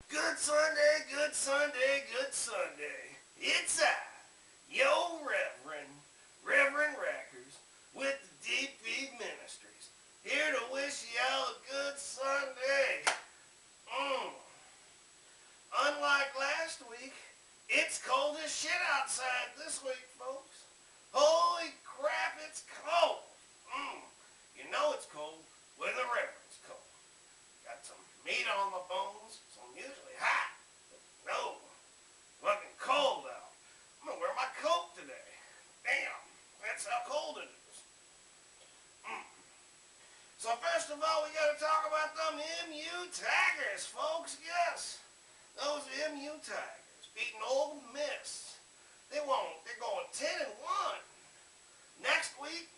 Good Sunday, good Sunday, good Sunday. It's I, yo Reverend Rackers, with the DP Ministries, here to wish y'all a good Sunday. Unlike last week, it's cold as shit outside this week, folks. Holy crap, it's cold. You know it's cold when the Reverend's cold. Got some meat on my bones, so I'm usually hot. But no, fucking cold out. I'm gonna wear my coat today. Damn, that's how cold it is. So first of all, we gotta talk about them MU Tigers, folks. Yes, those MU Tigers beating Ole Miss. They're going 10-1. Next week,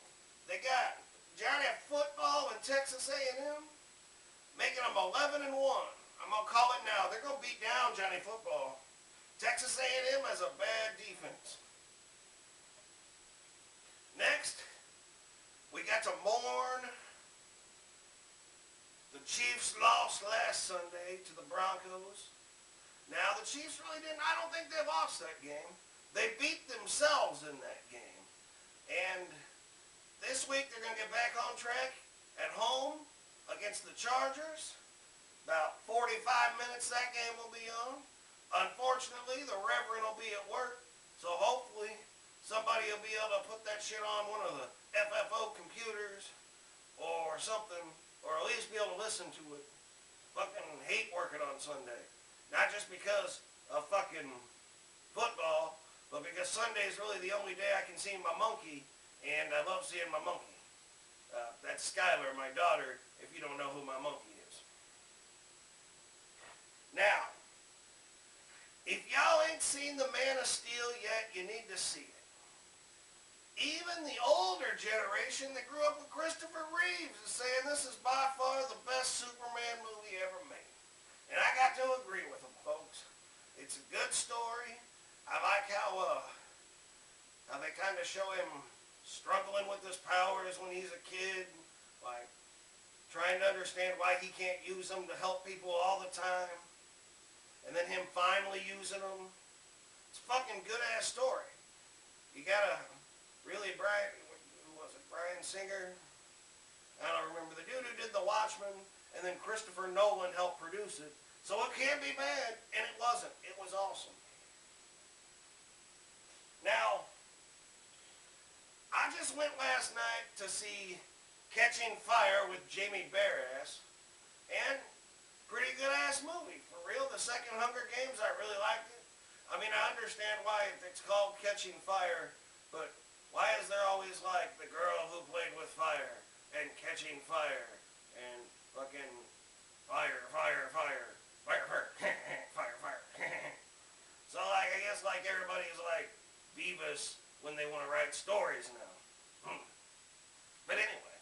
they got Johnny football and Texas A&M, making them 11-1. I'm gonna call it now. They're gonna beat down Johnny football. Texas A&M has a bad defense. Next, we got to mourn the Chiefs' loss last Sunday to the Broncos. Now, the Chiefs really didn't, I don't think they lost that game. They beat themselves in that game. And this week, they're going to get back on track at home against the Chargers. About 45 minutes that game will be on. Unfortunately, the Reverend will be at work, so hopefully somebody will be able to put that shit on one of the FFO computers or something, or at least be able to listen to it. Fucking hate working on Sunday. Not just because of fucking football, but because Sunday is really the only day I can see my monkey, and I love seeing my monkey. That's Skylar, my daughter, if you don't know who my monkey is. Now, if y'all ain't seen The Man of Steel yet, you need to see it. Even the older generation that grew up with Christopher Reeves is saying this is by far the best Superman movie ever made. And I got to agree with them, folks. It's a good story. I like how they kind of show him struggling with his powers when he's a kid, like trying to understand why he can't use them to help people all the time, and then him finally using them. It's a fucking good-ass story. You gotta really, who was it, Bryan Singer? I don't remember. The dude who did The Watchmen, and then Christopher Nolan helped produce it. So it can't be bad, and it wasn't. It was awesome. Now, I just went last night to see Catching Fire with Jamie Barras, and pretty good-ass movie. For real, the second Hunger Games, I really liked it. I mean, I understand why it's called Catching Fire, but why is there always like the girl who played with fire, and Catching Fire, and fucking fire, fire, fire, fire, fire, fire, fire. So like, I guess like everybody's like Beavis when they want to write stories now. But anyway,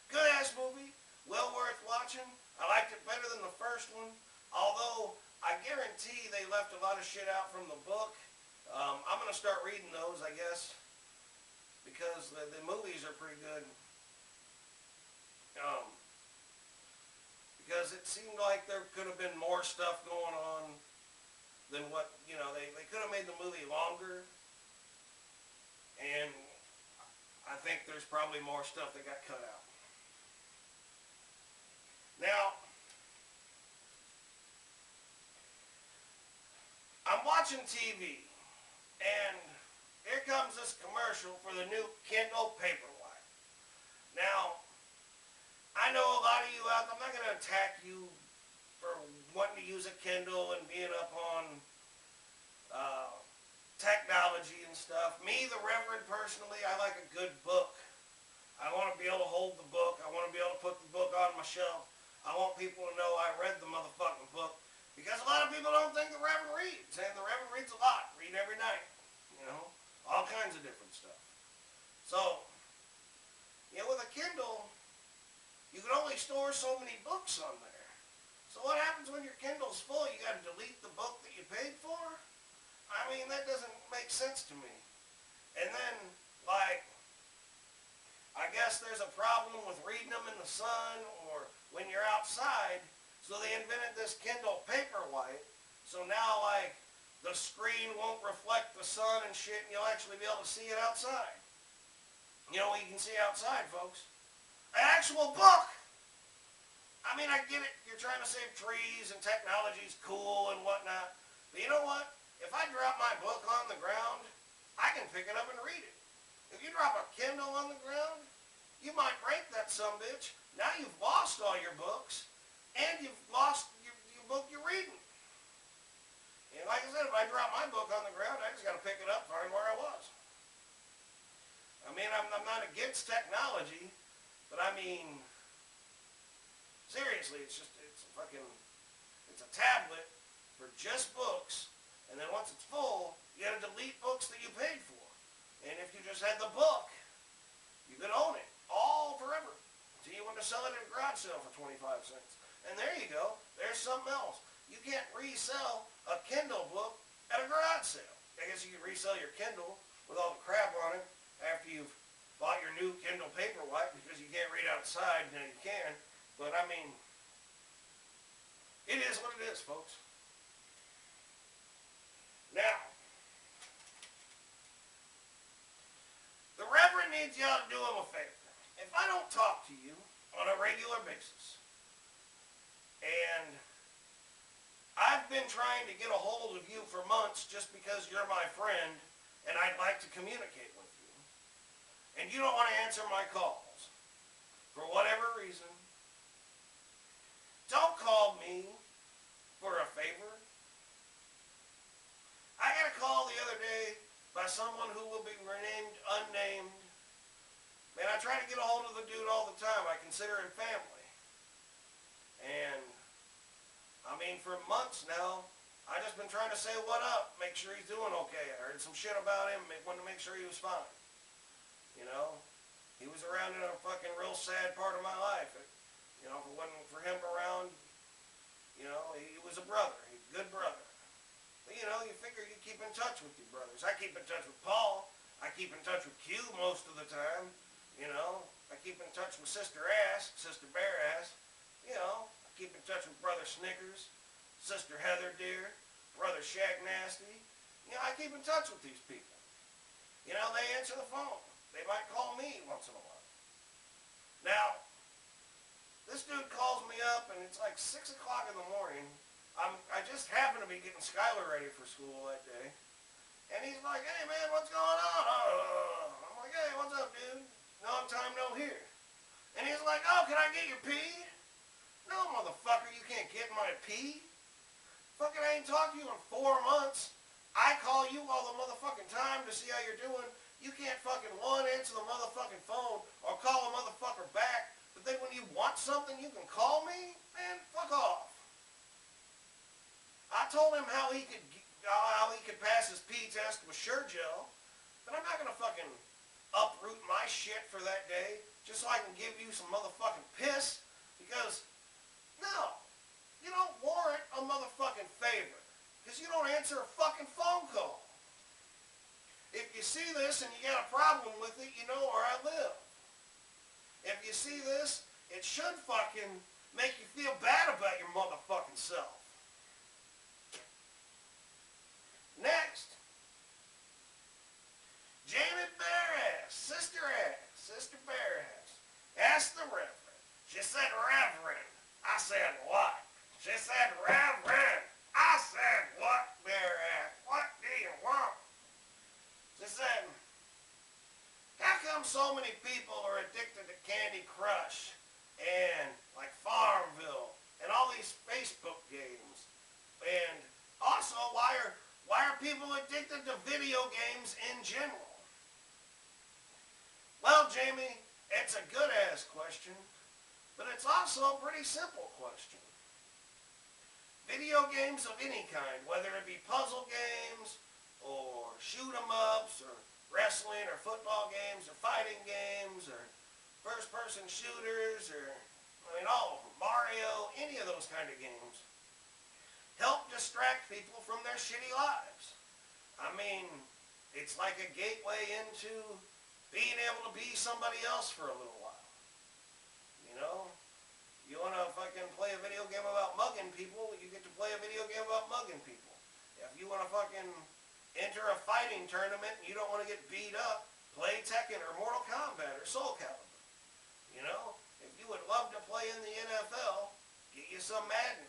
good-ass movie, well worth watching. I liked it better than the first one, although I guarantee they left a lot of shit out from the book. I'm going to start reading those, I guess, because the movies are pretty good. Because it seemed like there could have been more stuff going on than what, you know, they could have made the movie longer. And I think there's probably more stuff that got cut out. Now, I'm watching TV, and here comes this commercial for the new Kindle Paperwhite. Now, I know a lot of you out there, I'm not going to attack you for wanting to use a Kindle and being up on technology and stuff. Me, the Reverend, personally, I like a good book. I want to be able to hold the book. I want to be able to put the book on my shelf. I want people to know I read the motherfucking book. Because a lot of people don't think the Reverend reads. And the Reverend reads a lot. Read every night. You know, all kinds of different stuff. So, you know, with a Kindle, you can only store so many books on there. So what happens when your Kindle's full? You got to delete the book that you paid for? I mean, that doesn't make sense to me. And then, like, I guess there's a problem with reading them in the sun or when you're outside, so they invented this Kindle Paperwhite, So now, like, the screen won't reflect the sun and shit, and you'll actually be able to see it outside. You know what you can see outside, folks? An actual book! I mean, I get it. You're trying to save trees and technology's cool and whatnot. But you know what? If I drop my book on the ground, I can pick it up and read it. If you drop a Kindle on the ground, you might break that sumbitch. Now you've lost all your books, and you've lost your book you're reading. And like I said, if I drop my book on the ground, I just got to pick it up, find where I was. I mean, I'm not against technology, but I mean, seriously, it's a tablet for just books, and then once it's full, you got to delete books that you paid for. And if you just had the book, you could own it all forever until you want to sell it at a garage sale for 25 cents. And there you go. There's something else. You can't resell a Kindle book at a garage sale. I guess you can resell your Kindle with all the crap on it after you've bought your new Kindle Paperwhite because you can't read outside. Now you can. But I mean, it is what it is, folks. Now, the Reverend needs y'all to do him a favor. If I don't talk to you on a regular basis, and I've been trying to get a hold of you for months just because you're my friend and I'd like to communicate with you, and you don't want to answer my calls for whatever reason, don't call me for a favor. I got a call the other day by someone who will be renamed unnamed. Man, I try to get a hold of the dude all the time. I consider him family. And, I mean, for months now, I've just been trying to say what up, make sure he's doing okay. I heard some shit about him, wanted to make sure he was fine. You know, he was around in a fucking real sad part of my life. You know, if it wasn't for him around, you know, he was a brother, a good brother. But, you know, you figure you keep in touch with your brothers. I keep in touch with Paul. I keep in touch with Q most of the time. You know, I keep in touch with Sister Ass, Sister Bear Ass. You know, I keep in touch with Brother Snickers, Sister Heather Deer, Brother Shag Nasty. You know, I keep in touch with these people. You know, they answer the phone. They might call me once in a while. Now, this dude calls me up, and it's like 6 o'clock in the morning. I just happen to be getting Skylar ready for school that day. And he's like, hey, man, what's going on? I'm like, hey, what's up, dude? Long time no hear. And he's like, oh, can I get your pee? No, motherfucker, you can't get my pee. Fucking I ain't talked to you in 4 months. I call you all the motherfucking time to see how you're doing. You can't fucking, one, answer the motherfucking phone or call a motherfucker back. But then when you want something, you can call me? Man, fuck off. I told him how he could pass his pee test with Sure-Gel, but I'm not going to fucking uproot my shit for that day just so I can give you some motherfucking piss, because, no, you don't warrant a motherfucking favor, because you don't answer a fucking phone call. If you see this and you got a problem with it, you know where I live. If you see this, it should fucking make you feel bad about your motherfucking self. Next, Jamie Bearass, Sister Bearass, asked the Reverend. She said, Reverend. I said, what? She said, Reverend. I said, what, Bearass? What do you want? She said, how come so many people are addicted to Candy Crush and like Farmville and all these Facebook games? And also, why are people addicted to video games in general? Well, Jamie, it's a good-ass question, but it's also a pretty simple question. Video games of any kind, whether it be puzzle games or shoot-em-ups or wrestling or football games or fighting games or first-person shooters or, I mean, all of them, Mario, any of those kind of games, help distract people from their shitty lives. I mean, it's like a gateway into being able to be somebody else for a little while. You know? You want to fucking play a video game about mugging people, you get to play a video game about mugging people. If you want to fucking enter a fighting tournament and you don't want to get beat up, play Tekken or Mortal Kombat or Soul Calibur. You know? If you would love to play in the NFL, get you some Madden.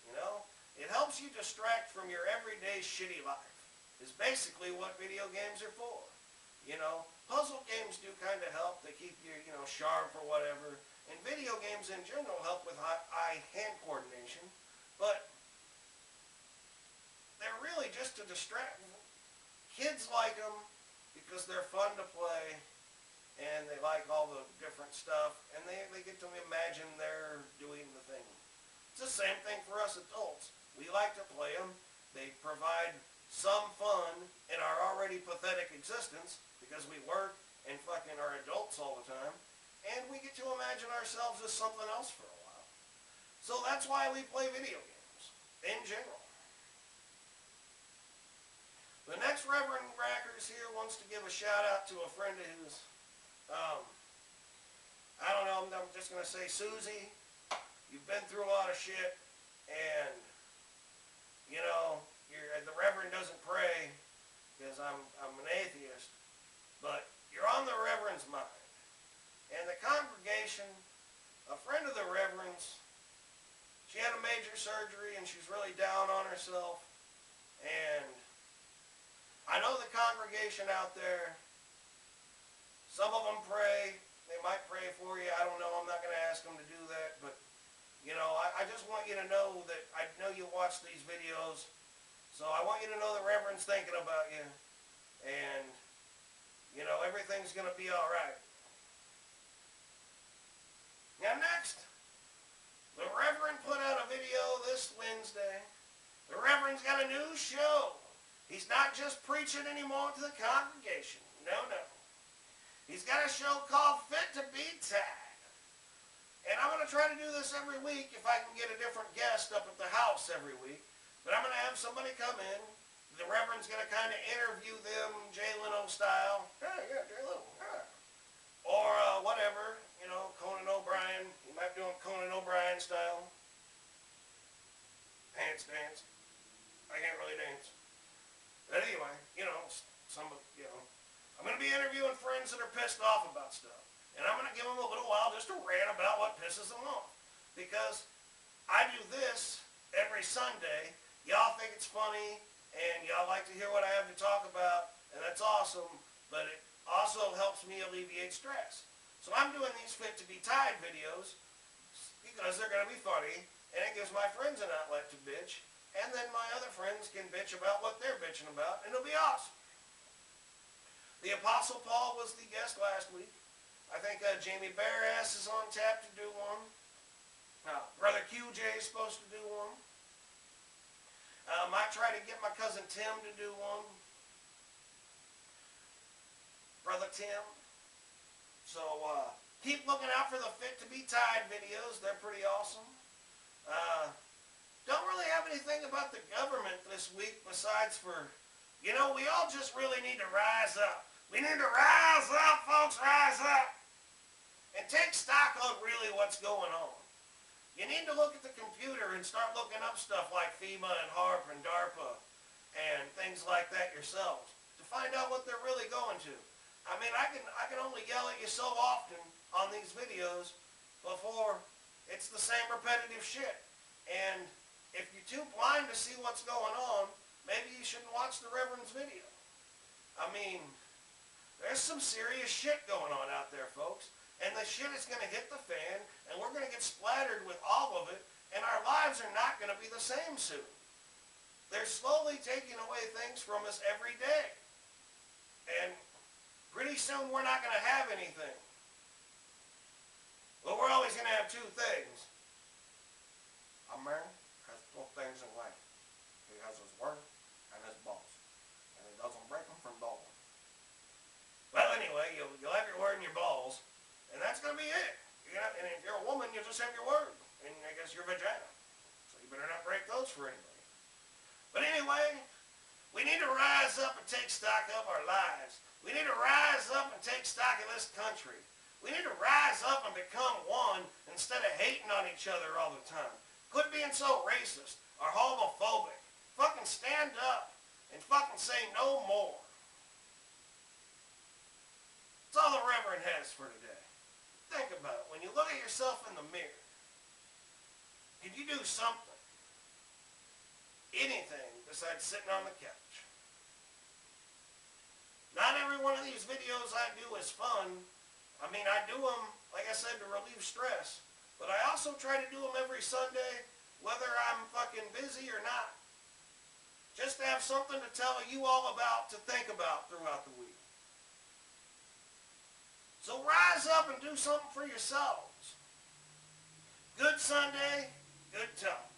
You know? It helps you distract from your everyday shitty life. Is basically what video games are for. You know? Puzzle games do kind of help. They keep you, you know, sharp or whatever. And video games in general help with eye-hand coordination. But they're really just to distract. Kids like them because they're fun to play and they like all the different stuff and they get to imagine they're doing the thing. It's the same thing for us adults. We like to play them. They provide some fun in our already pathetic existence because we work and fucking are adults all the time, and we get to imagine ourselves as something else for a while. So that's why we play video games, in general. The next Reverend Rackers here wants to give a shout out to a friend of his. I don't know, I'm just going to say, Susie, you've been through a lot of shit, and, you know, the Reverend doesn't pray because I'm an atheist, but you're on the Reverend's mind. And the congregation, a friend of the Reverend's, she had a major surgery and she's really down on herself. And I know the congregation out there, some of them pray. They might pray for you. I don't know. I'm not going to ask them to do that. But, you know, I just want you to know that I know you watch these videos. So I want you to know the Reverend's thinking about you. And, you know, everything's going to be all right. Now next, the Reverend put out a video this Wednesday. The Reverend's got a new show. He's not just preaching anymore to the congregation. No, no. He's got a show called Fit to Be Tied. And I'm going to try to do this every week if I can get a different guest up at the house every week. But I'm going to have somebody come in. The Reverend's going to kind of interview them Jay Leno style. Yeah, Jay Leno. Yeah. Or whatever, you know, Conan O'Brien. He might do him Conan O'Brien style. Dance. I can't really dance. But anyway, you know, I'm going to be interviewing friends that are pissed off about stuff. And I'm going to give them a little while just to rant about what pisses them off. Because I do this every Sunday. Y'all think it's funny, and y'all like to hear what I have to talk about, and that's awesome, but it also helps me alleviate stress. So I'm doing these Fit to Be Tied videos because they're going to be funny, and it gives my friends an outlet to bitch, and then my other friends can bitch about what they're bitching about, and it'll be awesome. The Apostle Paul was the guest last week. I think Jamie Barrass is on tap to do one. Brother QJ is supposed to do one. Might try to get my cousin Tim to do one. Brother Tim. So keep looking out for the Fit to Be Tied videos. They're pretty awesome. Don't really have anything about the government this week besides for, you know, we all just really need to rise up. We need to rise up, folks, rise up. And take stock on really what's going on. You need to look at the computer and start looking up stuff like FEMA and HARP and DARPA and things like that yourselves to find out what they're really going to. I mean, I can only yell at you so often on these videos before it's the same repetitive shit. And if you're too blind to see what's going on, maybe you shouldn't watch the Reverend's video. I mean, there's some serious shit going on out there, folks. And the shit is going to hit the fan, and we're going to get splattered with all of it, and our lives are not going to be the same soon. They're slowly taking away things from us every day. And pretty soon we're not going to have anything. But we're always going to have two things. A man has two things in life. He has his word and his balls. And he doesn't break them from balling. Well, anyway, you'll have your word and your balls. And that's going to be it. And if you're a woman, you'll just have your word. And I guess your vagina. So you better not break those for anybody. But anyway, we need to rise up and take stock of our lives. We need to rise up and take stock of this country. We need to rise up and become one instead of hating on each other all the time. Quit being so racist or homophobic. Fucking stand up and fucking say no more. That's all the Reverend has for today. Think about it. When you look at yourself in the mirror, can you do something? Anything besides sitting on the couch. Not every one of these videos I do is fun. I mean, I do them, like I said, to relieve stress. But I also try to do them every Sunday, whether I'm fucking busy or not. Just to have something to tell you all about, to think about throughout the week. So rise up and do something for yourselves. Good Sunday, good talk.